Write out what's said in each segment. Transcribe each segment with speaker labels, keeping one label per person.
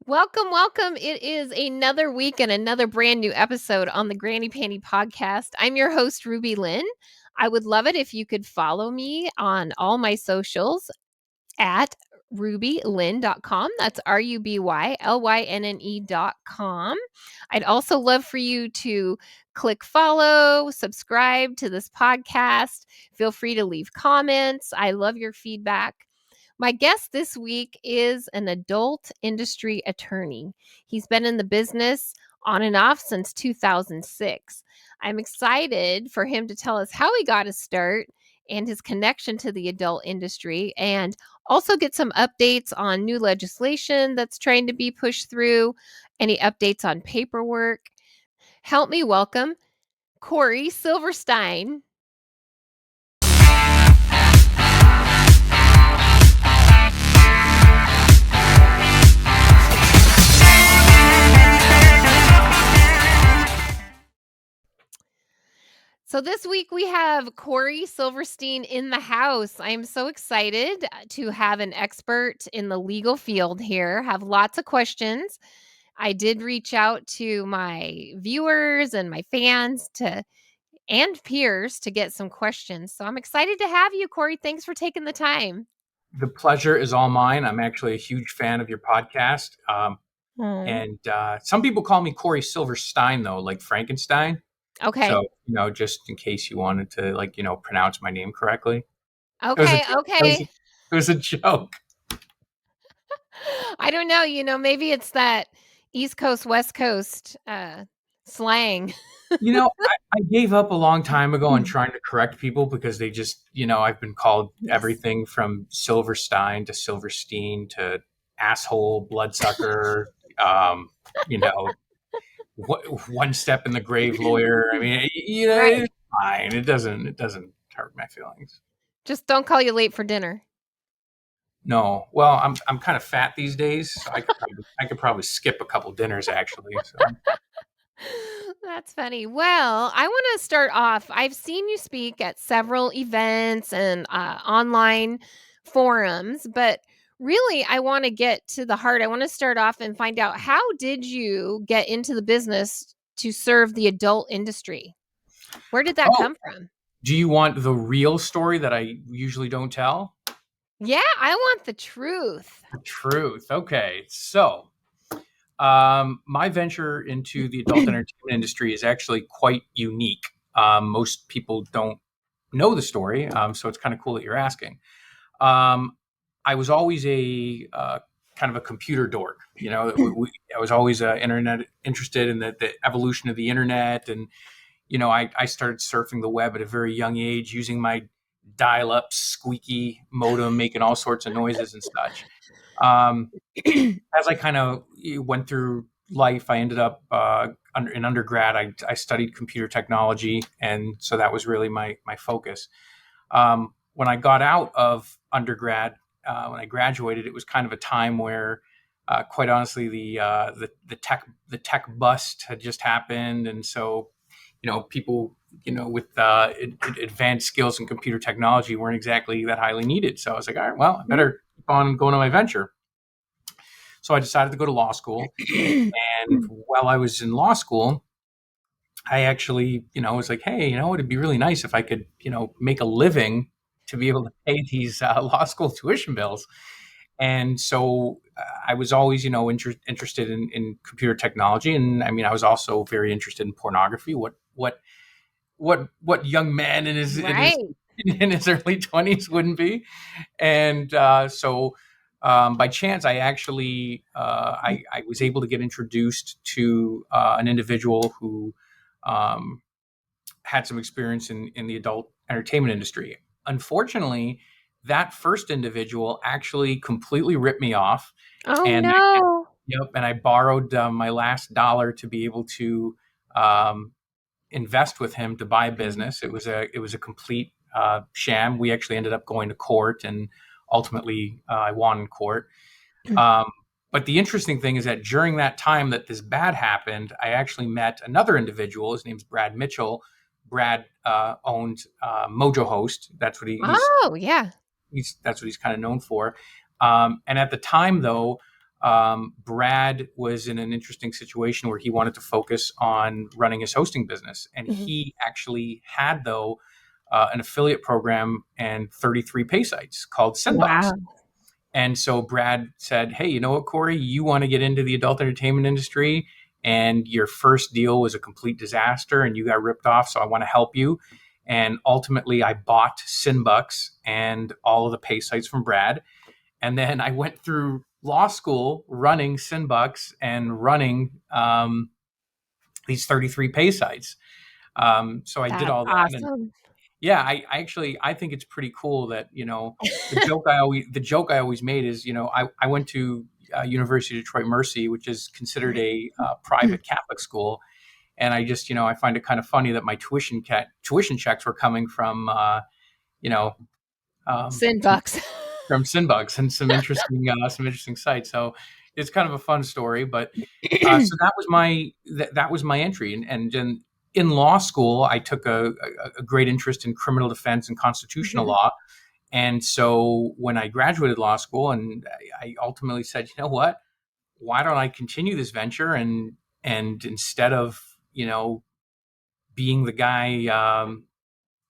Speaker 1: Welcome, welcome. It is another week and another brand new episode on the Granny Panty podcast. I'm your host, RubyLynne. I would love it if you could follow me on all my socials at RubyLynne.com. That's RubyLynne.com. I'd also love for you to click follow, subscribe to this podcast. Feel free to leave comments. I love your feedback. My guest this week is an adult industry attorney. He's been in the business on and off since 2006. I'm excited for him to tell us how he got his start and his connection to the adult industry, and also get some updates on new legislation that's trying to be pushed through, any updates on paperwork. Help me welcome Corey Silverstein. So this week we have Corey Silverstein in the house. I am so excited to have an expert in the legal field here. Have lots of questions. I did reach out to my viewers and my fans and peers to get some questions. So I'm excited to have you, Corey. Thanks for taking the time.
Speaker 2: The pleasure is all mine. I'm actually a huge fan of your podcast. And some people call me Corey Silverstein, though, like Frankenstein.
Speaker 1: Okay.
Speaker 2: So, just in case you wanted to, pronounce my name correctly.
Speaker 1: Okay.
Speaker 2: It was a joke.
Speaker 1: I don't know. Maybe it's that East Coast, West Coast slang.
Speaker 2: I gave up a long time ago on trying to correct people because they just, I've been called everything from Silverstein to Silverstein to asshole, bloodsucker, one step in the grave lawyer. I mean,
Speaker 1: Right.
Speaker 2: It's fine. It doesn't hurt my feelings.
Speaker 1: Just don't call you late for dinner.
Speaker 2: No. Well, I'm kind of fat these days, so I could probably skip a couple dinners actually. So.
Speaker 1: That's funny. Well, I want to start off. I've seen you speak at several events and online forums, but really, I want to get to the heart. I want to start off and find out, how did you get into the business to serve the adult industry? Where did that come from?
Speaker 2: Do you want the real story that I usually don't tell?
Speaker 1: Yeah, I want the truth.
Speaker 2: The truth. Okay. So, my venture into the adult entertainment industry is actually quite unique. Most people don't know the story, so it's kind of cool that you're asking. I was always a kind of a computer dork. I was always internet interested in the evolution of the internet, and I started surfing the web at a very young age, using my dial-up squeaky modem, making all sorts of noises and such. As I kind of went through life, I ended up in undergrad. I studied computer technology, and so that was really my focus. When I got out of undergrad, when I graduated, it was kind of a time where, quite honestly, the tech bust had just happened, and so people with advanced skills in computer technology weren't exactly that highly needed. So I was like, all right, well, I better keep on going on my venture. So I decided to go to law school, and while I was in law school, I actually, was like, hey, it'd be really nice if I could, make a living to be able to pay these law school tuition bills. And so I was always, interested in computer technology, and I mean, I was also very interested in pornography. What young man in his early 20s wouldn't be? And so by chance, I actually I was able to get introduced to an individual who had some experience in the adult entertainment industry. Unfortunately, that first individual actually completely ripped me off.
Speaker 1: Oh, no.
Speaker 2: And I borrowed my last dollar to be able to invest with him to buy a business. It was a complete sham. We actually ended up going to court, and ultimately I won in court. But the interesting thing is that during that time that this bad happened, I actually met another individual. His name's Brad Mitchell. Brad owned Mojo Host. That's what
Speaker 1: yeah.
Speaker 2: that's what he's kind of known for. And at the time, though, Brad was in an interesting situation where he wanted to focus on running his hosting business. And
Speaker 1: Mhm.
Speaker 2: he actually had, though, an affiliate program and 33 pay sites called Sinbucks.
Speaker 1: Wow.
Speaker 2: And so Brad said, "Hey, you know what, Corey? You want to get into the adult entertainment industry, and your first deal was a complete disaster, and you got ripped off. So I want to help you." And ultimately, I bought Sinbucks and all of the pay sites from Brad. And then I went through law school running Sinbucks and running these 33 pay sites. So I did
Speaker 1: That's
Speaker 2: all that, and
Speaker 1: awesome.
Speaker 2: yeah, I actually I think it's pretty cool that the joke I always made is I went to University of Detroit Mercy, which is considered a private Catholic school, and I just I find it kind of funny that my tuition checks were coming from you know um,
Speaker 1: Sin bucks.
Speaker 2: from Sinbucks and some interesting sites. So it's kind of a fun story. But so that was my entry, and then in law school I took a great interest in criminal defense and constitutional
Speaker 1: Mhm.
Speaker 2: law. And so when I graduated law school, and I ultimately said, you know what, why don't I continue this venture, and instead of being the guy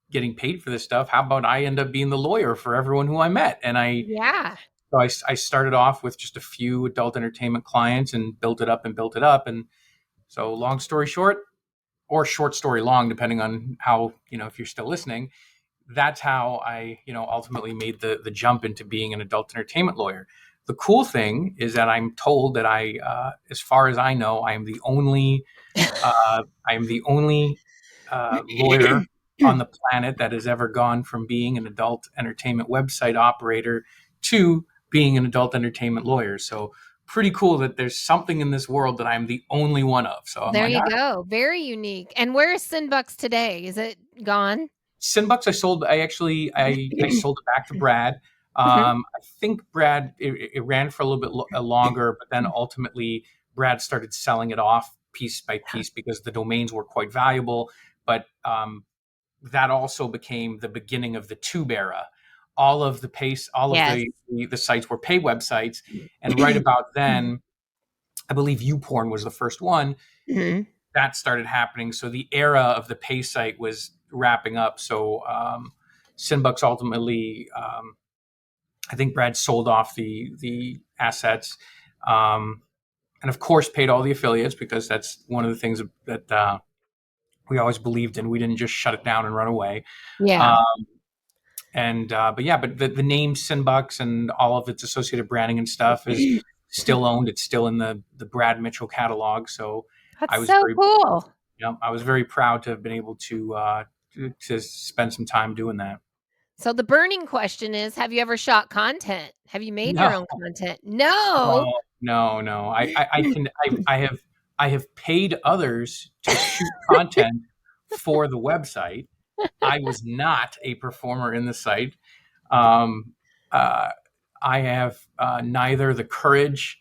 Speaker 2: getting paid for this stuff, how about I end up being the lawyer for everyone who I met? And
Speaker 1: Yeah.
Speaker 2: I started off with just a few adult entertainment clients and built it up and built it up. And so, long story short, or short story long, depending on how, if you're still listening, that's how I, ultimately made the jump into being an adult entertainment lawyer. The cool thing is that I'm told that as far as I know, I am the only lawyer on the planet that has ever gone from being an adult entertainment website operator to being an adult entertainment lawyer. So pretty cool that there's something in this world that I'm the only one of. So I'm
Speaker 1: There
Speaker 2: like,
Speaker 1: you
Speaker 2: all right.
Speaker 1: go. Very unique. And where is Sin bucks today? Is it gone?
Speaker 2: Sinbucks I sold. I sold it back to Brad.
Speaker 1: Mhm.
Speaker 2: I think Brad it ran for a little bit longer, but then ultimately Brad started selling it off piece by piece because the domains were quite valuable. But that also became the beginning of the tube era. All of
Speaker 1: Yes.
Speaker 2: the sites were pay websites, and right about then, I believe YouPorn was the first one
Speaker 1: Mhm.
Speaker 2: that started happening. So the era of the pay site was wrapping up. So Sinbucks ultimately, I think Brad sold off the assets, um, and of course paid all the affiliates because that's one of the things that we always believed in. We didn't just shut it down and run away.
Speaker 1: Yeah.
Speaker 2: Uh, but the name Sinbucks and all of its associated branding and stuff is still owned. It's still in the Brad Mitchell catalog. So
Speaker 1: That's
Speaker 2: I was
Speaker 1: so
Speaker 2: very
Speaker 1: cool.
Speaker 2: I was very proud to have been able to spend some time doing that.
Speaker 1: So the burning question is, have you ever shot content? Have you made your
Speaker 2: No,
Speaker 1: own content? No.
Speaker 2: no. I have paid others to shoot content for the website. I was not a performer in the site. Um, uh, I have neither the courage.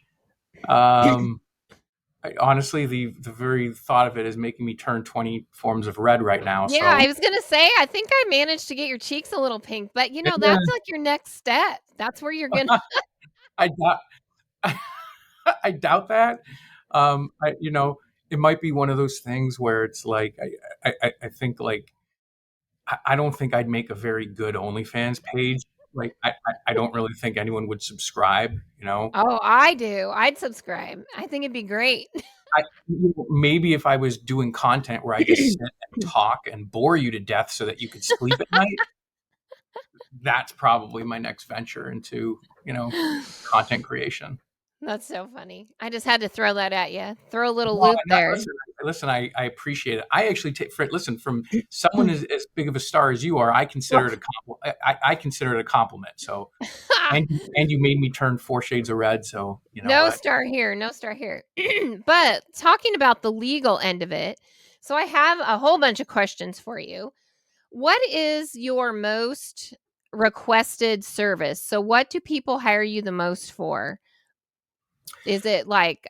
Speaker 2: Um, Honestly, the very thought of it is making me turn 20 forms of red right now.
Speaker 1: Yeah,
Speaker 2: So
Speaker 1: I was gonna say, I think I managed to get your cheeks a little pink, but, that's, like, your next step. That's where you're gonna
Speaker 2: I doubt I doubt that. It might be one of those things where it's like I think like I don't think I'd make a very good OnlyFans page. Like I don't really think anyone would subscribe.
Speaker 1: Oh, I do. I'd subscribe. I think it'd be great.
Speaker 2: Maybe if I was doing content where I just sit and talk and bore you to death so that you could sleep at night, that's probably my next venture into content creation.
Speaker 1: That's so funny. I just had to throw that at you. Throw a little
Speaker 2: No,
Speaker 1: loop there.
Speaker 2: listen. I appreciate it. I actually take for listen from someone as big of a star as you are. I consider it a I consider it a compliment. So, and you made me turn four shades of red. So you know
Speaker 1: No
Speaker 2: what?
Speaker 1: star here, no star here. But talking about the legal end of it, so I have a whole bunch of questions for you. What is your most requested service? So what do people hire you the most for? Is it like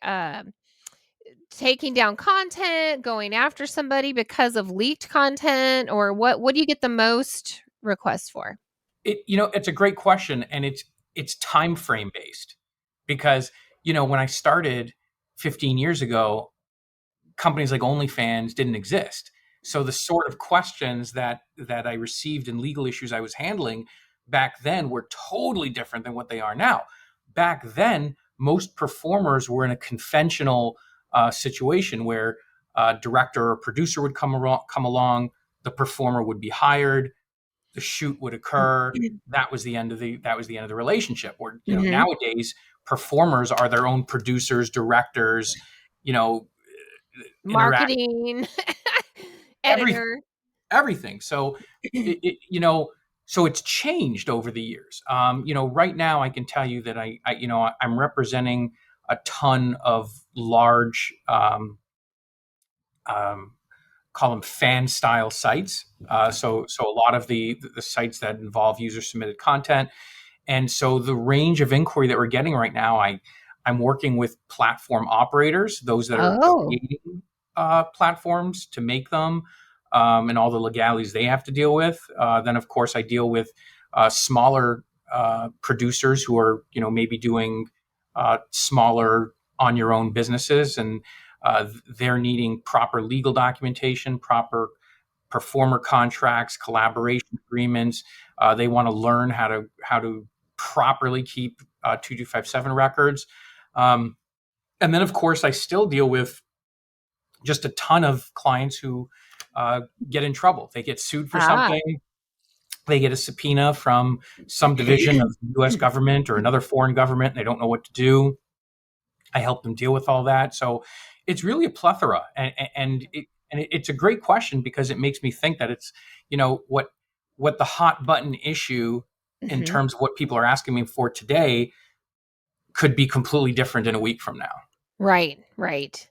Speaker 1: taking down content, going after somebody because of leaked content, or what do you get the most requests for?
Speaker 2: It's a great question, and it's time frame based because when I started 15 years ago, companies like OnlyFans didn't exist. So the sort of questions that I received in legal issues I was handling back then were totally different than what they are now. Back then, most performers were in a conventional situation where a director or producer would come along, the performer would be hired, the shoot would occur. That was the end of the relationship. Or
Speaker 1: Mhm.
Speaker 2: nowadays, performers are their own producers, directors, you know, interact
Speaker 1: Marketing,
Speaker 2: every
Speaker 1: editor.
Speaker 2: everything. So so it's changed over the years. Right now I can tell you that I'm representing a ton of large, um, call them fan style sites. So a lot of the sites that involve user submitted content. And so the range of inquiry that we're getting right now, I'm working with platform operators, those that are
Speaker 1: Oh.
Speaker 2: creating platforms to make them, and all the legalities they have to deal with. Then, of course, I deal with smaller producers who are, maybe doing smaller on your own businesses, and they're needing proper legal documentation, proper performer contracts, collaboration agreements. They want to learn how to properly keep 2257 records. And then, of course, I still deal with just a ton of clients who get in trouble. They get sued for
Speaker 1: Ah.
Speaker 2: something. They get a subpoena from some division of the U.S. government or another foreign government. And they don't know what to do. I help them deal with all that. So it's really a plethora, and it's a great question because it makes me think that it's what the hot button issue in
Speaker 1: Mhm.
Speaker 2: terms of what people are asking me for today could be completely different in a week from now.
Speaker 1: Right, right.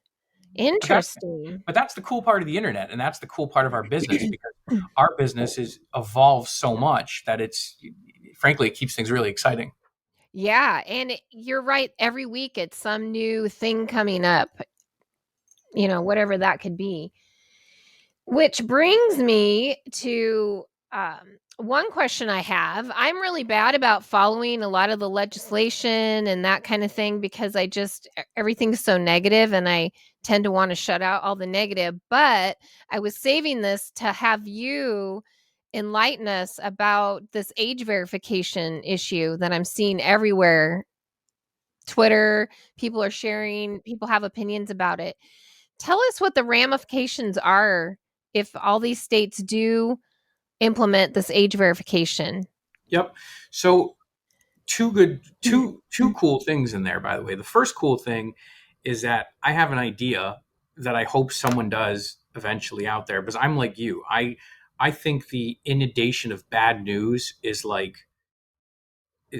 Speaker 2: But that's
Speaker 1: Interesting.
Speaker 2: but that's the cool part of the internet, and that's the cool part of our business because our business is evolved so much that it's frankly it keeps things really exciting.
Speaker 1: Yeah, and you're right, every week it's some new thing coming up, whatever that could be. Which brings me to one question I have. I'm really bad about following a lot of the legislation and that kind of thing because everything's so negative and I tend to want to shut out all the negative. But I was saving this to have you enlighten us about this age verification issue that I'm seeing everywhere. Twitter, people are sharing, people have opinions about it. Tell us what the ramifications are if all these states do implement this age verification.
Speaker 2: Yep. So two cool things in there, by the way. The first cool thing is that I have an idea that I hope someone does eventually out there, because I'm like you. I think the inundation of bad news is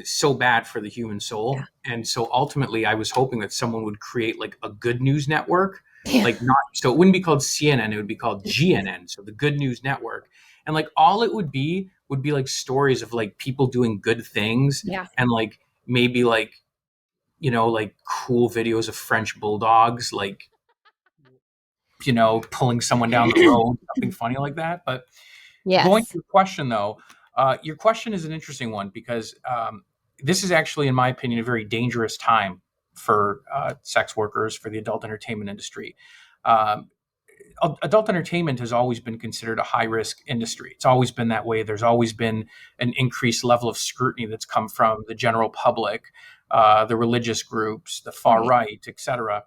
Speaker 2: so bad for the human
Speaker 1: Yeah.
Speaker 2: soul. And so ultimately I was hoping that someone would create like a good news network,
Speaker 1: Yeah.
Speaker 2: like not so it wouldn't be called CNN, it would be called GNN, so the Good News Network. And like all it would be like stories of like people doing good things,
Speaker 1: Yeah.
Speaker 2: and like maybe like like cool videos of French bulldogs, like pulling someone down the road, something funny like that. But going to
Speaker 1: Yes.
Speaker 2: your question though, your question is an interesting one because this is actually, in my opinion, a very dangerous time for sex workers, for the adult entertainment industry. Um, Adult entertainment has always been considered a high risk industry. It's always been that way. There's always been an increased level of scrutiny that's come from the general public, the religious groups, the far
Speaker 1: Right.
Speaker 2: right, etc.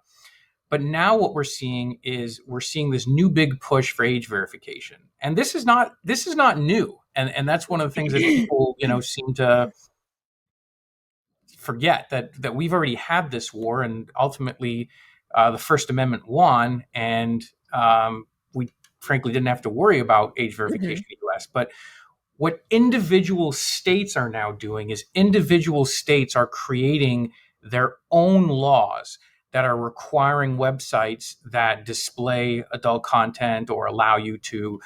Speaker 2: But now what we're seeing this new big push for age verification, and this is not new, and that's one of the things that people seem to forget, that we've already had this war, and ultimately the First Amendment won, and we frankly didn't have to worry about age
Speaker 1: Mhm.
Speaker 2: verification in the U.S. But what individual states are now doing is individual states are creating their own laws that are requiring websites that display adult content or allow you to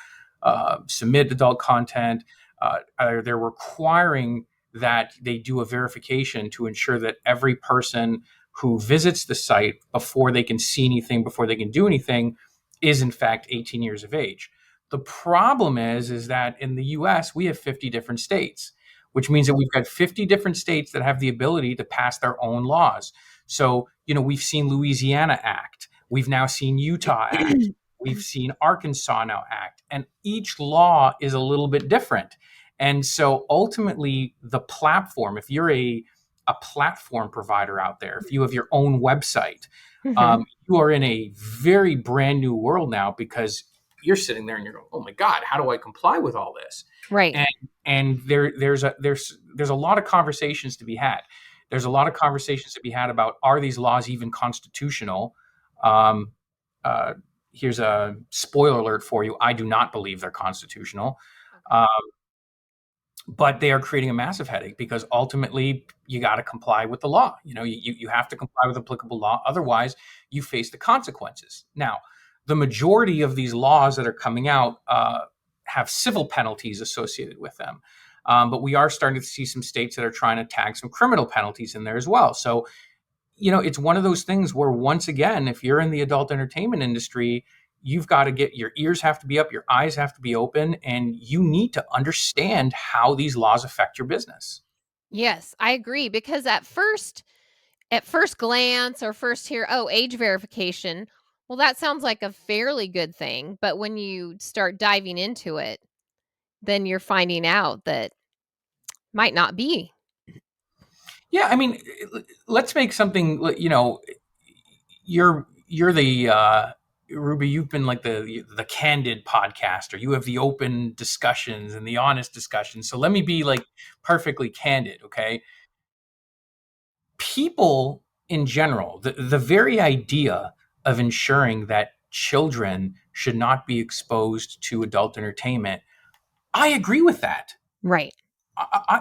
Speaker 2: submit adult content. They're requiring that they do a verification to ensure that every person who visits the site, before they can see anything, before they can do anything, is in fact 18 years of age. The problem is that in the US, we have 50 different states, which means that we've got 50 different states that have the ability to pass their own laws. So, we've seen Louisiana act. We've now seen Utah act. We've seen Arkansas now act. And each law is a little bit different. And so ultimately, the platform, if you're a platform provider out there, if you have your own website,
Speaker 1: Mhm.
Speaker 2: you are in a very brand new world now, because you're sitting there and you're going, oh my God, how do I comply with all this?
Speaker 1: Right.
Speaker 2: And there's a lot of conversations to be had. There's a lot of conversations to be had about, are these laws even constitutional? Um, uh, Here's a spoiler alert for you. I do not believe they're constitutional.
Speaker 1: Okay.
Speaker 2: But they are creating a massive headache, because ultimately you got to comply with the law. You have to comply with applicable law. Otherwise, you face the consequences. Now, the majority of these laws that are coming out have civil penalties associated with them. But we are starting to see some states that are trying to tag some criminal penalties in there as well. So, it's one of those things where, once again, if you're in the adult entertainment industry, you've got to get your ears have to be up, your eyes have to be open, and you need to understand how these laws affect your business.
Speaker 1: Yes, I agree, because at first glance or first hear, "Oh, age verification." Well, that sounds like a fairly good thing, but when you start diving into it, then you're finding out that might not be.
Speaker 2: Yeah, I mean, let's make something. You're the Ruby. You've been like the candid podcaster. You have the open discussions and the honest discussions. So let me be like perfectly candid, okay? People in general, the very idea of ensuring that children should not be exposed to adult entertainment, I agree with that.
Speaker 1: Right.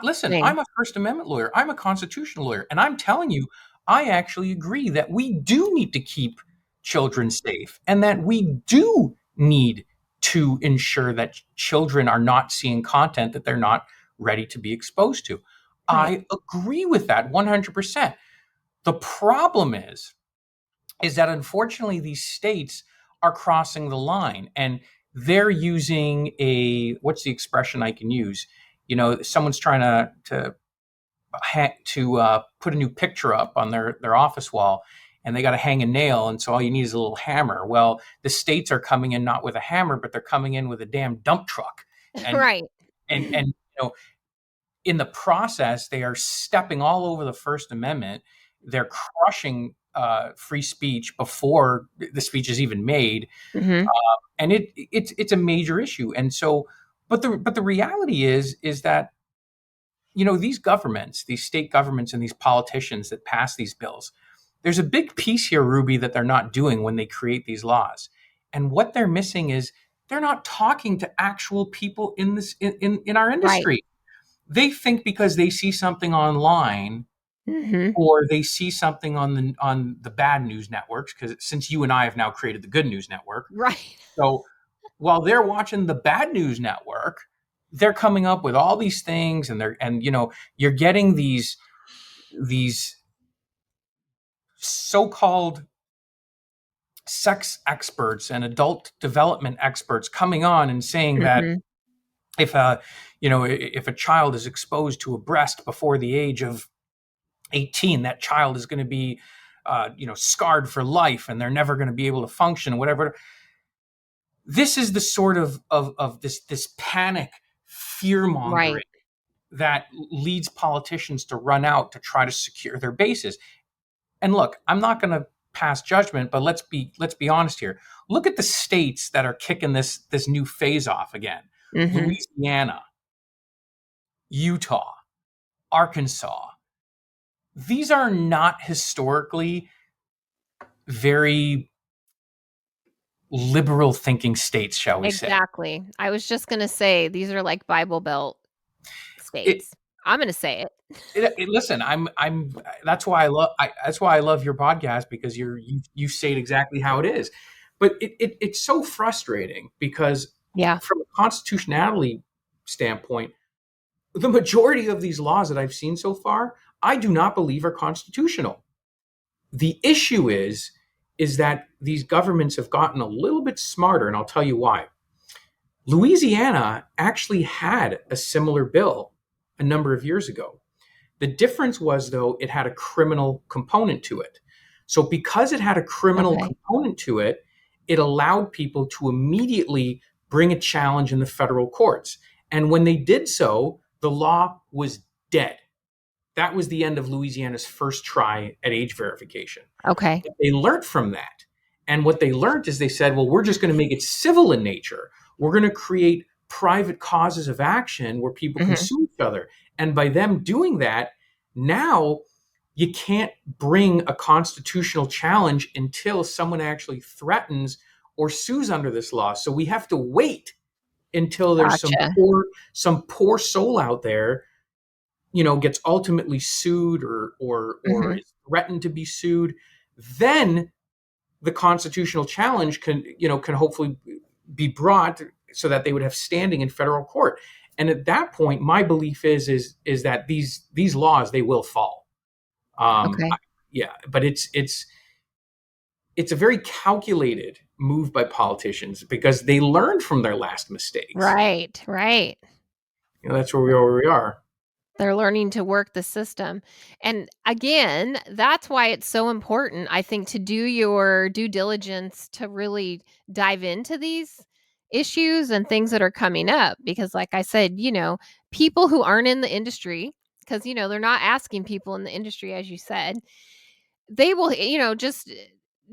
Speaker 2: Listen,
Speaker 1: Same.
Speaker 2: I'm a First Amendment lawyer. I'm a constitutional lawyer. And I'm telling you, I actually agree that we do need to keep children safe, and that we do need to ensure that children are not seeing content that they're not ready to be exposed to.
Speaker 1: Right.
Speaker 2: I agree with that 100%. The problem is that, unfortunately, these states are crossing the line, and they're using what's the expression I can use? Someone's trying to put a new picture up on their office wall, and they got to hang a nail, and so all you need is a little hammer. Well, the states are coming in not with a hammer, but they're coming in with a damn dump truck, and
Speaker 1: Right.
Speaker 2: and in the process, they are stepping all over the First Amendment. They're crushing free speech before the speech is even made,
Speaker 1: Mhm.
Speaker 2: and it's a major issue. And so, but the reality is that, these governments, these state governments, and these politicians that pass these bills, there's a big piece here, Ruby, that they're not doing when they create these laws. And what they're missing is, they're not talking to actual people in this in our
Speaker 1: Right.
Speaker 2: industry. They think because they see something online,
Speaker 1: Mhm.
Speaker 2: or they see something on the bad news networks, because since you and I have now created the good news network,
Speaker 1: Right.
Speaker 2: so while they're watching the bad news network, they're coming up with all these things, and you're getting these so-called sex experts and adult development experts coming on and saying that,
Speaker 1: Mhm.
Speaker 2: if a child is exposed to a breast before the age of 18, that child is going to be scarred for life, and they're never going to be able to function, whatever. This is the sort of this panic, fear mongering
Speaker 1: Right.
Speaker 2: that leads politicians to run out to try to secure their bases. And look, I'm not going to pass judgment, but let's be honest here. Look at the states that are kicking this new phase off again:
Speaker 1: Mhm.
Speaker 2: Louisiana, Utah, Arkansas. These are not historically very liberal thinking states, shall we say.
Speaker 1: Exactly. I was just gonna say these are like Bible Belt
Speaker 2: It,
Speaker 1: states. I'm gonna say it.
Speaker 2: listen, that's why I love your podcast, because you say it exactly how it is. But it's so frustrating, because
Speaker 1: Yeah.
Speaker 2: from a constitutionality standpoint, the majority of these laws that I've seen so far, I do not believe are constitutional. The issue is that these governments have gotten a little bit smarter, and I'll tell you why. Louisiana actually had a similar bill a number of years ago. The difference was, though, it had a criminal component to it. So because it had a criminal
Speaker 1: Okay.
Speaker 2: component to it, it allowed people to immediately bring a challenge in the federal courts. And when they did so, the law was dead. That was the end of Louisiana's first try at age verification.
Speaker 1: Okay.
Speaker 2: They learned from that. And what they learned is they said, well, we're just going to make it civil in nature. We're going to create private causes of action where people can
Speaker 1: Mhm.
Speaker 2: sue each other. And by them doing that, now you can't bring a constitutional challenge until someone actually threatens or sues under this law. So we have to wait until there's
Speaker 1: Gotcha.
Speaker 2: some poor soul out there, gets ultimately sued or
Speaker 1: Mhm.
Speaker 2: is threatened to be sued. Then the constitutional challenge can hopefully be brought so that they would have standing in federal court. And at that point, my belief is that these laws, they will fall.
Speaker 1: Okay.
Speaker 2: Yeah, but it's a very calculated move by politicians because they learned from their last mistakes.
Speaker 1: Right, right.
Speaker 2: That's where we are. Where we are.
Speaker 1: They're learning to work the system. And again, that's why it's so important, I think, to do your due diligence to really dive into these issues and things that are coming up. Because, like I said, people who aren't in the industry, because, they're not asking people in the industry, as you said, they will, just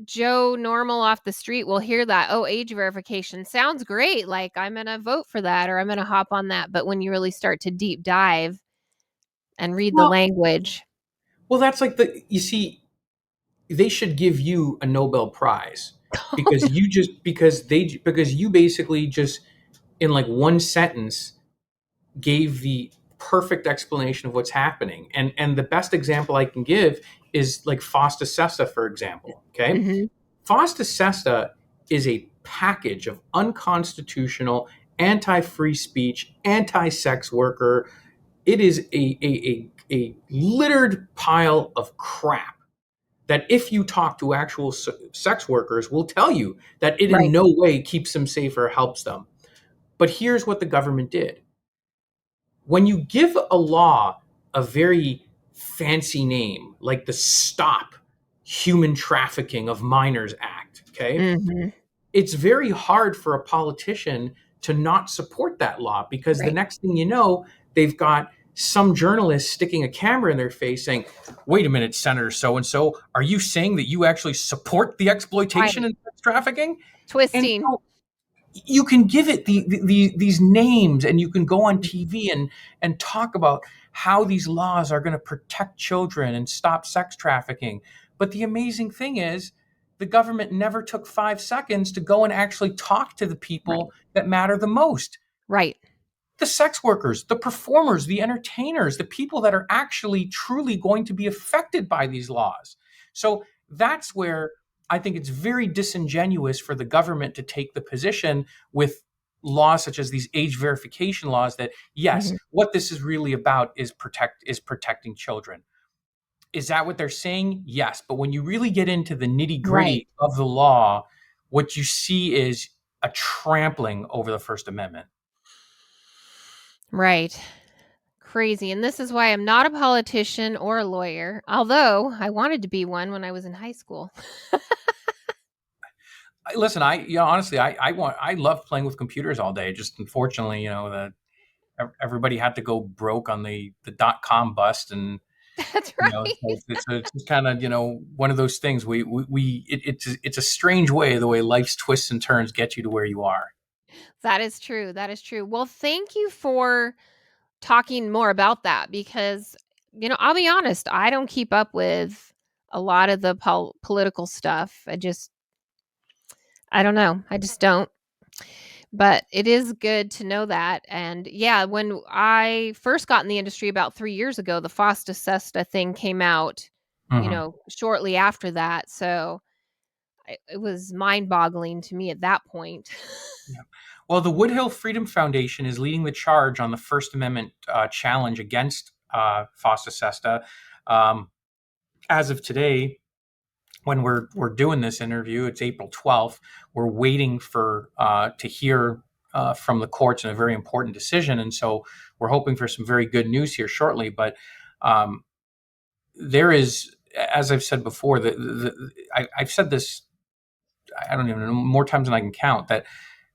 Speaker 1: Joe Normal off the street will hear that, oh, age verification sounds great. Like, I'm going to vote for that or I'm going to hop on that. But when you really start to deep dive, and read the
Speaker 2: Well,
Speaker 1: language.
Speaker 2: well, that's like you see, they should give you a Nobel Prize because you basically just in like one sentence gave the perfect explanation of what's happening. And the best example I can give is like FOSTA SESTA, for example. Okay.
Speaker 1: Mhm.
Speaker 2: FOSTA SESTA is a package of unconstitutional, anti-free speech, anti-sex worker. It is a littered pile of crap that if you talk to actual sex workers will tell you that it in
Speaker 1: Right.
Speaker 2: no way keeps them safe or helps them. But here's what the government did. When you give a law a very fancy name, like the Stop Human Trafficking of Minors Act, okay,
Speaker 1: Mhm.
Speaker 2: it's very hard for a politician to not support that law because the
Speaker 1: Right.
Speaker 2: next thing you know, they've got some journalist sticking a camera in their face saying, wait a minute, Senator so and so, are you saying that you actually support the exploitation
Speaker 1: Right.
Speaker 2: and sex trafficking? And
Speaker 1: Twisting.
Speaker 2: you can give it these names and you can go on TV and talk about how these laws are going to protect children and stop sex trafficking. But the amazing thing is the government never took 5 seconds to go and actually talk to the
Speaker 1: Right.
Speaker 2: people that matter the most.
Speaker 1: Right.
Speaker 2: The sex workers, the performers, the entertainers, the people that are actually truly going to be affected by these laws. So that's where I think it's very disingenuous for the government to take the position with laws such as these age verification laws that yes,
Speaker 1: Mhm.
Speaker 2: what this is really about is protecting children. Is that what they're saying? Yes, but when you really get into the
Speaker 1: Right.
Speaker 2: nitty-gritty of the law, what you see is a trampling over the First Amendment.
Speaker 1: Right. Crazy. And this is why I'm not a politician or a lawyer, although I wanted to be one when I was in high school.
Speaker 2: Listen, honestly, I love playing with computers all day. Just unfortunately, everybody had to go broke on the .com bust, and
Speaker 1: That's right.
Speaker 2: it's just kind of one of those things. It's a strange way the way life's twists and turns get you to where you are.
Speaker 1: That is true. That is true. Well, thank you for talking more about that because, I'll be honest, I don't keep up with a lot of the political stuff. I don't know. I just don't. But it is good to know that. And yeah, when I first got in the industry about 3 years ago, the FOSTA SESTA thing came out,
Speaker 2: Hmm.
Speaker 1: shortly after that. So it was mind boggling to me at that point.
Speaker 2: Yeah. Well, the Woodhill Freedom Foundation is leading the charge on the First Amendment challenge against FOSTA SESTA. Um, as of today, when we're doing this interview, it's April 12th. We're waiting for to hear from the courts in a very important decision, and so we're hoping for some very good news here shortly. But Um, there is, as I've said before, I've said this, I don't even know, more times than I can count, that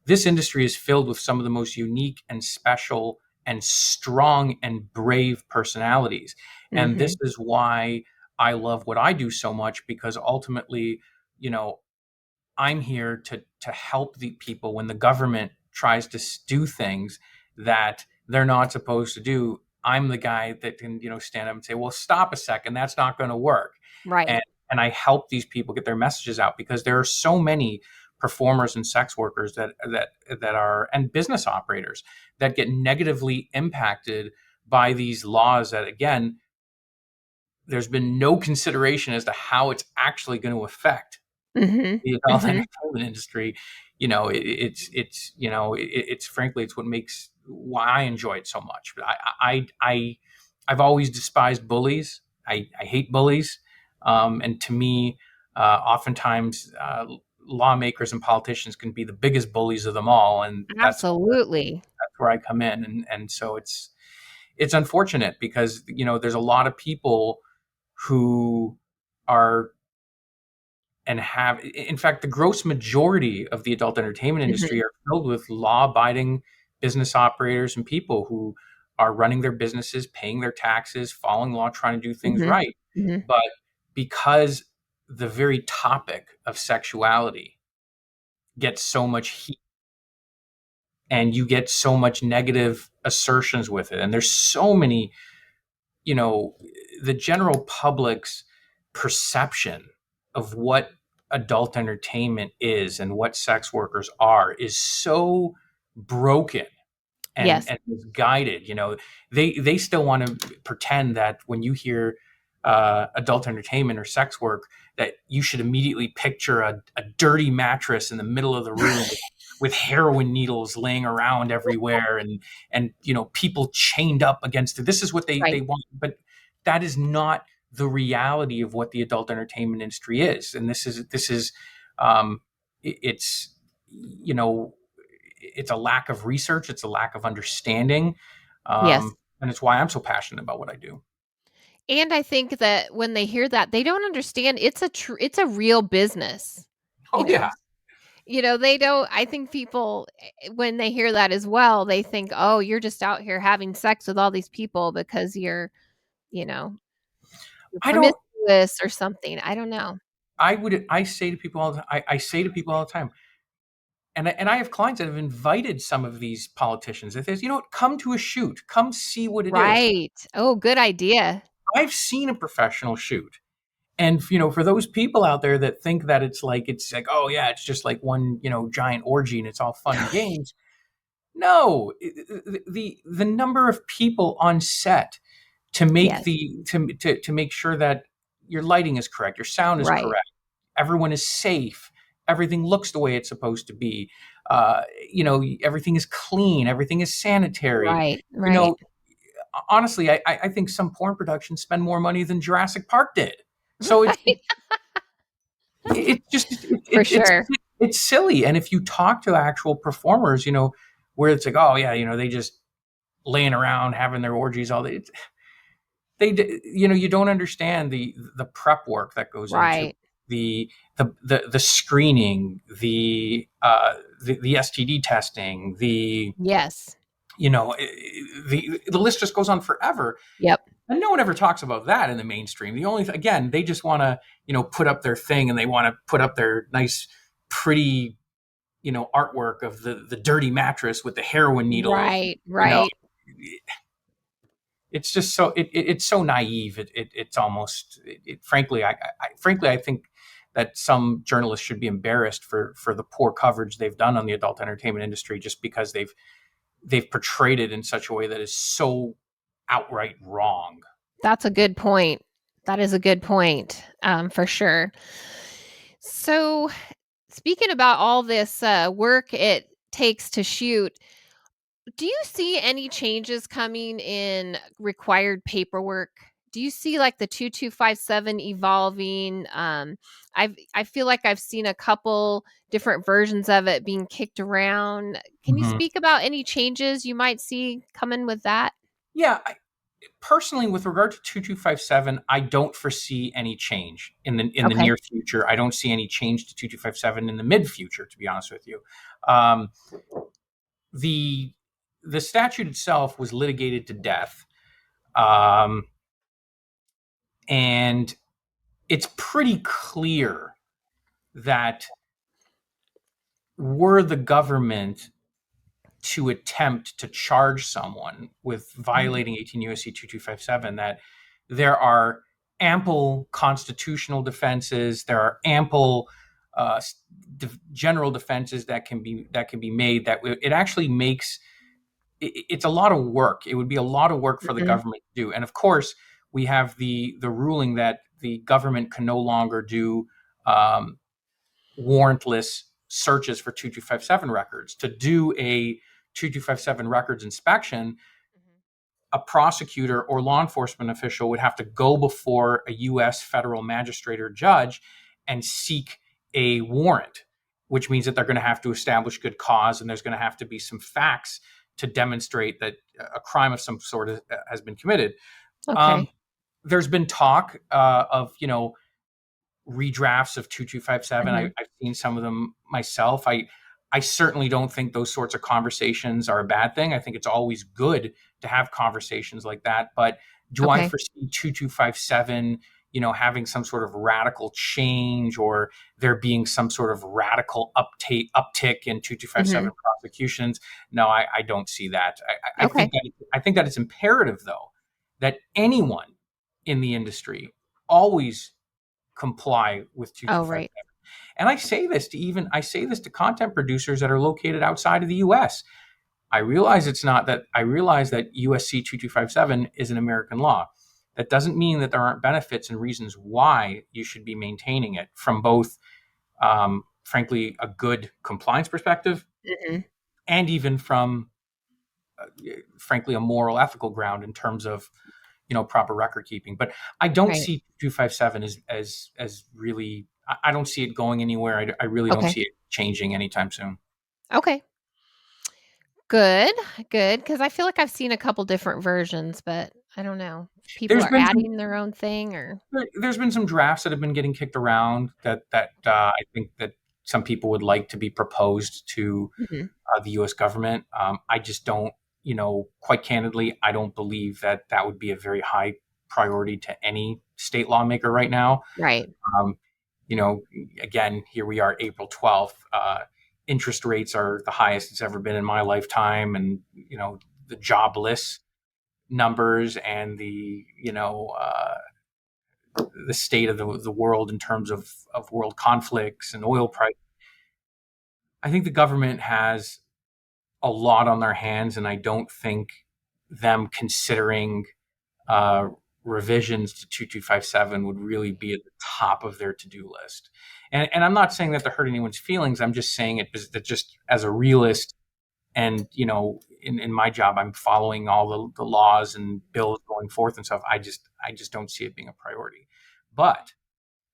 Speaker 2: this industry is filled with some of the most unique and special and strong and brave personalities. And this
Speaker 1: Mhm.
Speaker 2: is why I love what I do so much, because ultimately, you know, I'm here to help the people when the government tries to do things that they're not supposed to do. I'm the guy that can, stand up and say, "Well, stop a second. That's not going to work." And
Speaker 1: Right.
Speaker 2: and I help these people get their messages out, because there are so many performers and sex workers that are, and business operators, that get negatively impacted by these laws that, again, there's been no consideration as to how it's actually going to affect
Speaker 1: Mhm.
Speaker 2: the adult
Speaker 1: Mhm.
Speaker 2: entertainment industry. It's frankly, it's what makes why I enjoy it so much. But I've always despised bullies. I hate bullies. And to me, oftentimes, lawmakers and politicians can be the biggest bullies of them all, and
Speaker 1: Absolutely.
Speaker 2: that's where I come in. And so it's unfortunate, because there's a lot of people who are, and have, in fact, the gross majority of the adult entertainment industry
Speaker 1: Mhm.
Speaker 2: are filled with law-abiding business operators and people who are running their businesses, paying their taxes, following law, trying to do things
Speaker 1: Mhm.
Speaker 2: right.
Speaker 1: Mhm.
Speaker 2: But because the very topic of sexuality gets so much heat, and you get so much negative assertions with it, and there's so many, you know, the general public's perception of what adult entertainment is and what sex workers are is so broken
Speaker 1: Yes.
Speaker 2: and misguided. They still want to pretend that when you hear adult entertainment or sex work, that you should immediately picture a dirty mattress in the middle of the room with heroin needles laying around everywhere, and people chained up against it. This is what they
Speaker 1: Right.
Speaker 2: want, but that is not the reality of what the adult entertainment industry is. And this is um, it's you know it's a lack of research, it's a lack of understanding,
Speaker 1: Yes.
Speaker 2: and it's why I'm so passionate about what I do.
Speaker 1: And I think that when they hear that, they don't understand it's a real business, you
Speaker 2: Oh
Speaker 1: know?
Speaker 2: yeah,
Speaker 1: They don't I think people, when they hear that as well, they think, "Oh, you're just out here having sex with all these people because you know, you're
Speaker 2: I don't.
Speaker 1: promiscuous or something." I don't know.
Speaker 2: I say to people all the I say to people all the time, and I have clients that have invited some of these politicians. If there's, what, come to a shoot, come see what it is.
Speaker 1: Right. Oh, good idea.
Speaker 2: I've seen a professional shoot. And for those people out there that think that it's like, oh yeah, it's just like one giant orgy and it's all fun and games. No, the number of people on set to make
Speaker 1: Yes.
Speaker 2: the to make sure that your lighting is correct, your sound is
Speaker 1: Right.
Speaker 2: correct, everyone is safe, everything looks the way it's supposed to be. Uh, Everything is clean, everything is sanitary.
Speaker 1: Right.
Speaker 2: You
Speaker 1: Right.
Speaker 2: know, Honestly, I think some porn productions spend more money than Jurassic Park did. So
Speaker 1: Right. For sure.
Speaker 2: it's silly. And if you talk to actual performers, where it's like, oh yeah, they just laying around having their orgies all day. You don't understand the prep work that goes into
Speaker 1: Right.
Speaker 2: the screening, the STD testing,
Speaker 1: Yes.
Speaker 2: the list just goes on forever.
Speaker 1: Yep.
Speaker 2: And no one ever talks about that in the mainstream. The only again, they just want to put up their thing, and they want to put up their nice, pretty artwork of the dirty mattress with the heroin needles.
Speaker 1: Right.
Speaker 2: You know,
Speaker 1: Right.
Speaker 2: it's just it's so naive. It's almost frankly, I think that some journalists should be embarrassed for the poor coverage they've done on the adult entertainment industry, just because they've portrayed it in such a way that is so outright wrong.
Speaker 1: That's a good point. That is a good point, for sure. So, speaking about all this work it takes to shoot, do you see any changes coming in required paperwork? Do you see like the 2257 evolving? I feel like I've seen a couple different versions of it being kicked around. Can you
Speaker 2: Mhm.
Speaker 1: speak about any changes you might see coming with that?
Speaker 2: Yeah, personally, with regard to 2257, I don't foresee any change in the
Speaker 1: Okay.
Speaker 2: near future. I don't see any change to 2257 in the mid future, to be honest with you. Um, the the statute itself was litigated to death, um, and it's pretty clear that were the government to attempt to charge someone with
Speaker 1: Mhm.
Speaker 2: violating 18 USC 2257, that there are ample constitutional defenses, there are ample uh, general defenses that can be made. That it actually makes it's a lot of work. It would be a lot of work for the
Speaker 1: Mhm.
Speaker 2: government to do. And of course, we have the ruling that the government can no longer do um, warrantless searches for 2257 records. To do a 2257 records inspection, a prosecutor or law enforcement official would have to go before a U.S. federal magistrate or judge and seek a warrant, which means that they're going to have to establish good cause, and there's going to have to be some facts to demonstrate that a crime of some sort has been committed. Um,
Speaker 1: Okay.
Speaker 2: there's been talk of redrafts of 2257.
Speaker 1: Mhm.
Speaker 2: I've seen some of them myself. I certainly don't think those sorts of conversations are a bad thing. I think it's always good to have conversations like that. But do I
Speaker 1: Okay.
Speaker 2: foresee 2257, having some sort of radical change, or there being some sort of radical uptick in 2257
Speaker 1: Mhm.
Speaker 2: prosecutions? No, I don't see that.
Speaker 1: Okay.
Speaker 2: I think that it's imperative, though, that anyone in the industry always comply with
Speaker 1: Oh, right.
Speaker 2: 2257. And I say this to content producers that are located outside of the US. I realize that USC 2257 is an American law. That doesn't mean that there aren't benefits and reasons why you should be maintaining it from both, frankly, a good compliance perspective,
Speaker 1: Mhm.
Speaker 2: and even from, frankly, a moral, ethical ground in terms of proper record keeping. But I don't
Speaker 1: Right.
Speaker 2: see 257 as really. I don't see it going anywhere. I really don't
Speaker 1: Okay.
Speaker 2: see it changing anytime soon.
Speaker 1: Okay. Good. Good. Because I feel like I've seen a couple different versions, but I don't know if people
Speaker 2: There's
Speaker 1: are
Speaker 2: been some
Speaker 1: adding their own thing or
Speaker 2: there's been some drafts that have been getting kicked around that I think that some people would like to be proposed to
Speaker 1: Mhm.
Speaker 2: the U.S. government. I just don't, quite candidly, I don't believe that that would be a very high priority to any state lawmaker right now.
Speaker 1: Right.
Speaker 2: Um, you know, again, here we are, April 12th. Interest rates are the highest it's ever been in my lifetime, and the jobless numbers and the state of the world in terms of world conflicts and oil price. I think the government has a lot on their hands, and I don't think them considering uh, revisions to 2257 would really be at the top of their to-do list. And I'm not saying that to hurt anyone's feelings. I'm just saying it that just as a realist, and in my job, I'm following all the laws and bills going forth and stuff. I just don't see it being a priority. But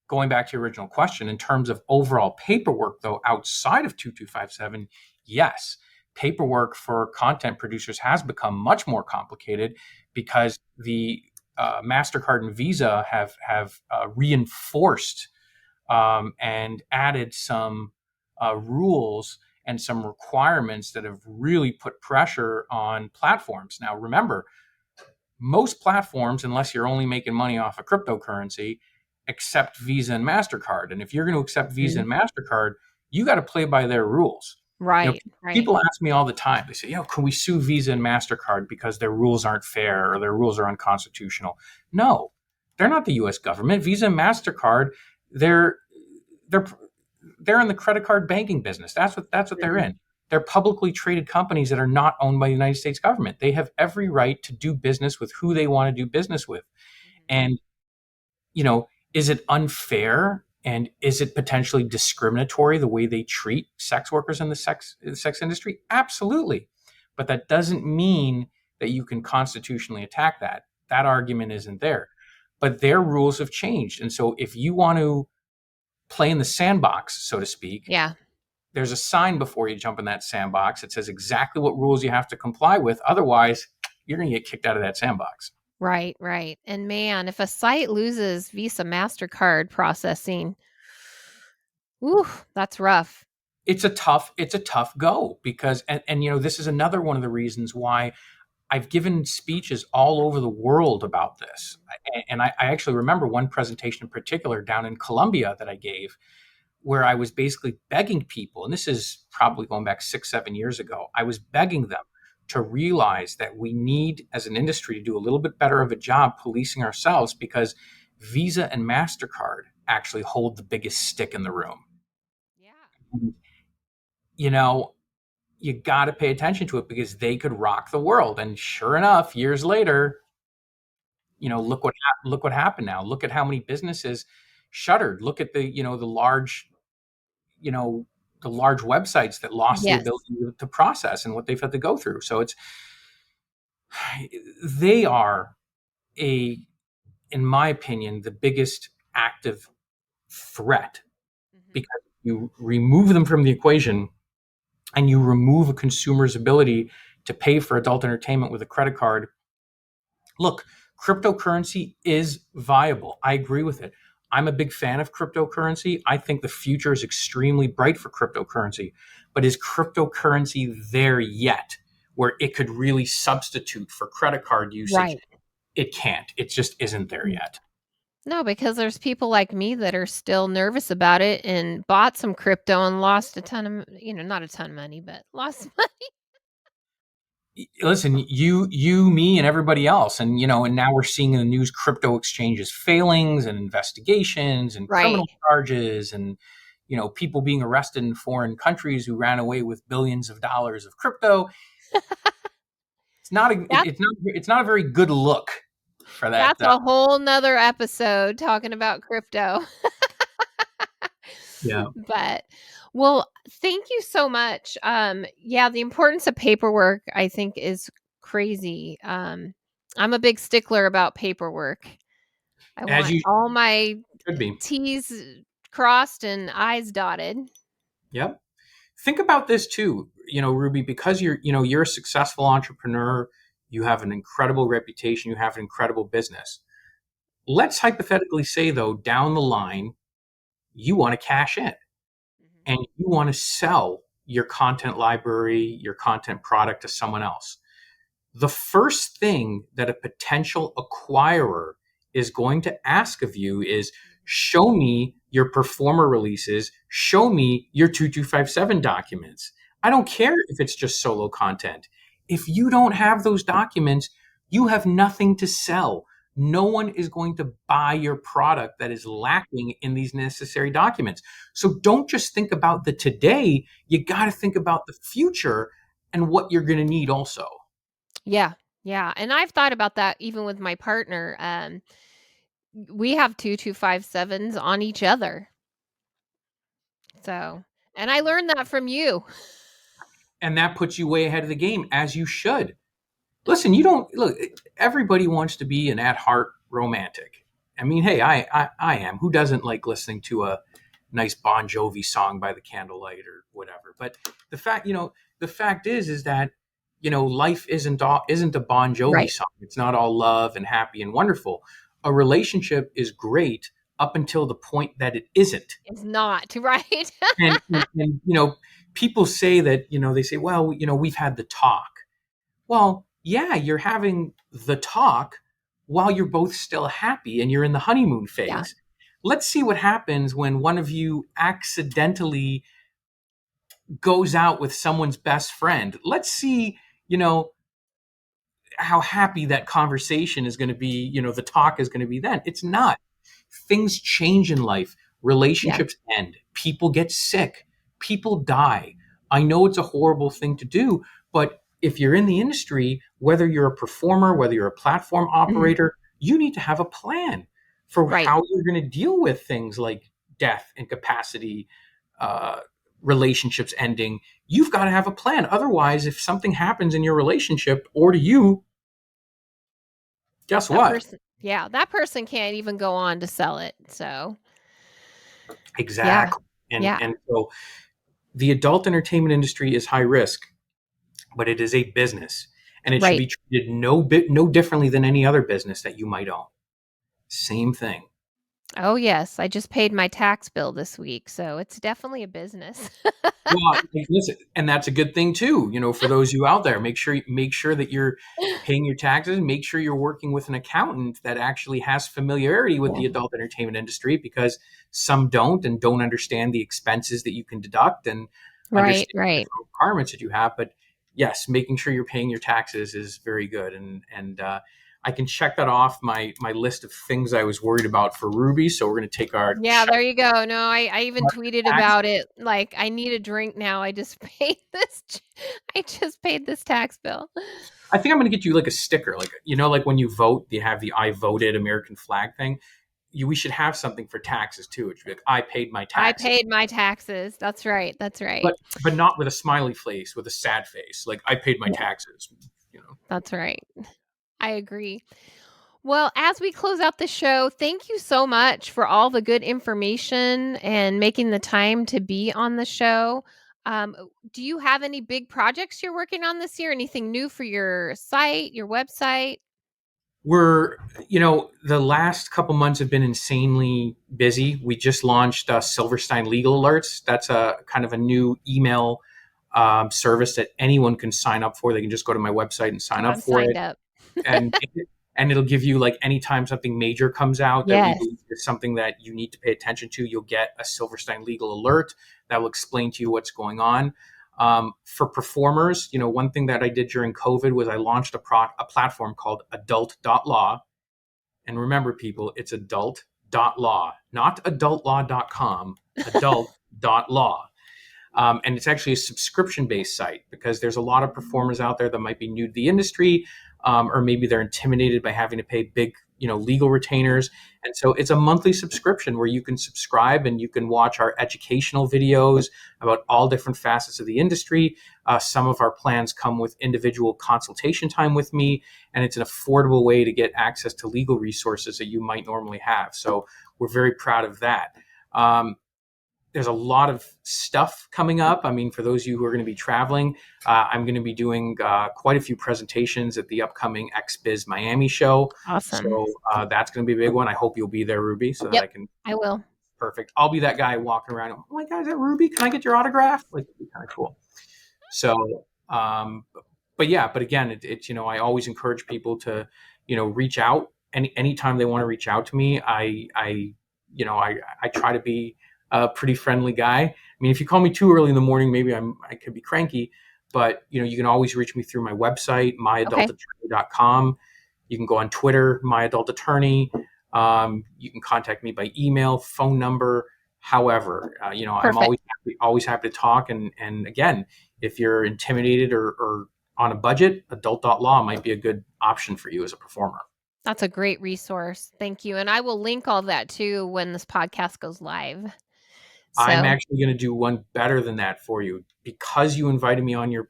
Speaker 2: going back to your original question, in terms of overall paperwork, though, outside of 2257, yes, paperwork for content producers has become much more complicated because the MasterCard and Visa have reinforced and added some rules and some requirements that have really put pressure on platforms. Now, remember, most platforms, unless you're only making money off of cryptocurrency, accept Visa and MasterCard. And if you're going to accept Visa
Speaker 1: Mhm.
Speaker 2: and MasterCard, you got to play by their rules. You know,
Speaker 1: Right. Right.
Speaker 2: people ask me all the time, they say, can we sue Visa and MasterCard because their rules aren't fair or their rules are unconstitutional? No, they're not the US government. Visa and MasterCard, they're they're they're in the credit card banking business. That's what they're
Speaker 1: Mhm.
Speaker 2: in. They're publicly traded companies that are not owned by the United States government. They have every right to do business with who they want to do business with. And, you know, is it unfair and is it potentially discriminatory the way they treat sex workers in the sex industry? Absolutely. But that doesn't mean that you can constitutionally attack that. That argument isn't there. But their rules have changed. And so if you want to play in the sandbox, so to speak,
Speaker 1: Yeah.
Speaker 2: there's a sign before you jump in that sandbox. It says exactly what rules you have to comply with. Otherwise, you're going to get kicked out of that sandbox.
Speaker 1: Right, right. And man, if a site loses Visa, MasterCard processing, whew, that's rough.
Speaker 2: It's a tough go because and this is another one of the reasons why I've given speeches all over the world about this. And I actually remember one presentation in particular down in Colombia that I gave where I was basically begging people, and this is probably going back 6, 7 years ago. I was begging them to realize that we need, as an industry, to do a little bit better of a job policing ourselves because Visa and MasterCard actually hold the biggest stick in the room.
Speaker 1: Yeah.
Speaker 2: You know, you got to pay attention to it because they could rock the world. And sure enough, years later, look what happened now. Look at how many businesses shuttered. Look at you know, the large websites that lost the
Speaker 1: Yes.
Speaker 2: ability to process and what they've had to go through. So they are a, in my opinion, the biggest active threat
Speaker 1: Mhm.
Speaker 2: because you remove them from the equation and you remove a consumer's ability to pay for adult entertainment with a credit card. Look, cryptocurrency is viable. I agree with it. I'm a big fan of cryptocurrency. I think the future is extremely bright for cryptocurrency. But is cryptocurrency there yet where it could really substitute for credit card usage?
Speaker 1: Right.
Speaker 2: It can't. It just isn't there
Speaker 1: Mm.
Speaker 2: yet.
Speaker 1: No, because there's people like me that are still nervous about it and bought some crypto and lost a ton of, not a ton of money, but lost
Speaker 2: Listen, me, and everybody else, and now we're seeing in the news crypto exchanges failings and investigations and
Speaker 1: Right.
Speaker 2: criminal charges, and people being arrested in foreign countries who ran away with billions of dollars of crypto.
Speaker 1: That's
Speaker 2: It's not a very good look for that.
Speaker 1: that's a whole nother episode talking about crypto.
Speaker 2: Yeah.
Speaker 1: But well, thank you so much. Yeah, the importance of paperwork I think is crazy. I'm a big stickler about paperwork. I
Speaker 2: As
Speaker 1: want
Speaker 2: you
Speaker 1: all my
Speaker 2: should be.
Speaker 1: T's crossed and I's dotted.
Speaker 2: Yep. Think about this too, Ruby, because you're a successful entrepreneur, you have an incredible reputation, you have an incredible business. Let's hypothetically say, though, down the line, you want to cash in
Speaker 1: Mhm.
Speaker 2: and you want to sell your content library, your content product to someone else. The first thing that a potential acquirer is going to ask of you is
Speaker 1: Mhm.
Speaker 2: show me your performer releases, show me your 2257 documents. I don't care if it's just solo content. If you don't have those documents, you have nothing to sell. No one is going to buy your product that is lacking in these necessary documents. So don't just think about the today, you got to think about the future and what you're going to need also.
Speaker 1: Yeah. Yeah, and I've thought about that even with my partner. We have 2257s on each other. So, and I learned that from you.
Speaker 2: And that puts you way ahead of the game, as you should. Listen, you don't look. Everybody wants to be an at heart romantic. I mean, hey, I am. Who doesn't like listening to a nice Bon Jovi song by the candlelight or whatever? But the fact is that life isn't a Bon Jovi
Speaker 1: Right.
Speaker 2: song. It's not all love and happy and wonderful. A relationship is great up until the point that it isn't.
Speaker 1: It's not, right?
Speaker 2: And people say that they say, well, we've had the talk. Well, yeah, you're having the talk while you're both still happy and you're in the honeymoon
Speaker 1: Yeah.
Speaker 2: phase. Let's see what happens when one of you accidentally goes out with someone's best friend. Let's see, you know, how happy that conversation is going to be, the talk is going to be then. It's not. Things change in life.
Speaker 1: Yeah.
Speaker 2: Relationships end. People get sick. People die. I know it's a horrible thing to do, but if you're in the industry, whether you're a performer, whether you're a platform
Speaker 1: Mhm.
Speaker 2: operator, you need to have a plan for
Speaker 1: Right.
Speaker 2: how you're going to deal with things like death, incapacity, uh, relationships ending. You've got to have a plan. Otherwise, if something happens in your relationship or to you, guess
Speaker 1: That
Speaker 2: what?
Speaker 1: person yeah, that person can't even go on to sell it, so yeah.
Speaker 2: Exactly. And
Speaker 1: Yeah.
Speaker 2: and so the adult entertainment industry is high risk, but it is a business. and it should
Speaker 1: Right.
Speaker 2: be treated no differently than any other business that you might own. Same thing.
Speaker 1: Oh, yes. I just paid my tax bill this week, so it's definitely a business.
Speaker 2: Well, like, listen, and that's a good thing too. For those of you out there, make sure that you're paying your taxes. Make sure you're working with an accountant that actually has familiarity with the adult entertainment industry, because some don't and don't understand the expenses that you can deduct and
Speaker 1: Right,
Speaker 2: understand the
Speaker 1: right.
Speaker 2: different requirements that you have. But yes, making sure you're paying your taxes is very good, and I can check that off my list of things I was worried about for Ruby. So we're going to take our
Speaker 1: Yeah, there you go. No, I even tweeted
Speaker 2: tax.
Speaker 1: about it, like, "I need a drink now, I just paid I just paid this tax bill."
Speaker 2: I think I'm going to get you like a sticker, like like when you vote, you have the "I voted" American flag thing. We should have something for taxes too. It should be like, "I paid my
Speaker 1: I
Speaker 2: taxes,"
Speaker 1: paid my taxes. That's right, that's right.
Speaker 2: but not with a smiley face, with a sad face, like "I paid my
Speaker 1: Yeah,
Speaker 2: taxes." You know,
Speaker 1: that's right. I agree. Well, as we close out the show, thank you so much for all the good information and making the time to be on the show. Do you have any big projects you're working on this year? Anything new for your site, your website?
Speaker 2: we're the last couple months have been insanely busy. We just launched Silverstein Legal Alerts. That's a kind of a new email service that anyone can sign up for. They can just go to my website and sign
Speaker 1: Oh,
Speaker 2: up
Speaker 1: I'm
Speaker 2: for
Speaker 1: signed
Speaker 2: it.
Speaker 1: up.
Speaker 2: and and it'll give you, like, anytime something major comes out that we
Speaker 1: Yes.
Speaker 2: believe is something that you need to pay attention to, you'll get a Silverstein legal alert that will explain to you what's going on. For performers, one thing that I did during COVID was I launched a platform called adult.law. And remember, people, it's adult.law, not adultlaw.com, adult.law. And it's actually a subscription based site, because there's a lot of performers out there that might be new to the industry, or maybe they're intimidated by having to pay big legal retainers. And so it's a monthly subscription where you can subscribe and you can watch our educational videos about all different facets of the industry. Some of our plans come with individual consultation time with me, and it's an affordable way to get access to legal resources that you might normally have. So we're very proud of that. There's a lot of stuff coming up. I mean, for those of you who are going to be traveling, I'm going to be doing quite a few presentations at the upcoming XBiz Miami show.
Speaker 1: Awesome.
Speaker 2: So that's going to be a big one. I hope you'll be there, Ruby, so that
Speaker 1: Yep,
Speaker 2: I can.
Speaker 1: I will.
Speaker 2: Perfect. I'll be that guy walking around. Oh my God, is that Ruby? Can I get your autograph? Like, it'd be kind of cool. So, but again, it's I always encourage people to reach out anytime they want to reach out to me. I try to be a pretty friendly guy. I mean, if you call me too early in the morning, maybe I could be cranky, but you can always reach me through my website,
Speaker 1: Okay,
Speaker 2: myadultattorney.com. You can go on Twitter, myadultattorney. You can contact me by email, phone number. However, I'm
Speaker 1: perfect.
Speaker 2: always happy to talk. And again, if you're intimidated or on a budget, adult.law might be a good option for you as a performer.
Speaker 1: That's a great resource. Thank you, and I will link all that too when this podcast goes live.
Speaker 2: I'm
Speaker 1: So
Speaker 2: actually going to do one better than that for you, because you invited me on your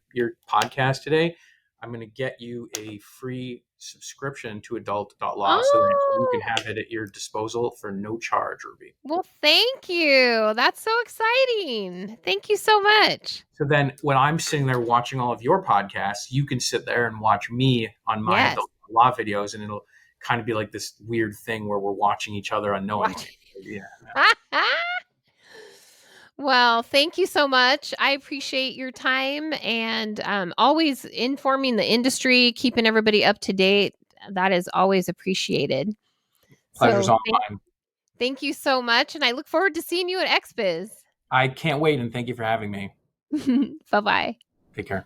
Speaker 2: podcast today. I'm going to get you a free subscription to adult.law so that you can
Speaker 1: Oh,
Speaker 2: have it at your disposal for no charge, Ruby.
Speaker 1: well, thank you. That's so exciting. Thank you so much.
Speaker 2: So then when I'm sitting there watching all of your podcasts, you can sit there and watch me on my
Speaker 1: Yes.
Speaker 2: adult law videos, and it'll kind of be like this weird thing where we're watching each other unknowingly.
Speaker 1: Watch.
Speaker 2: Yeah.
Speaker 1: Well, thank you so much. I appreciate your time and always informing the industry, keeping everybody up to date. That is always appreciated.
Speaker 2: Pleasure's
Speaker 1: So
Speaker 2: all
Speaker 1: thank,
Speaker 2: mine.
Speaker 1: thank you so much. And I look forward to seeing you at XBiz.
Speaker 2: I can't wait, and thank you for having me.
Speaker 1: Bye bye.
Speaker 2: Take care.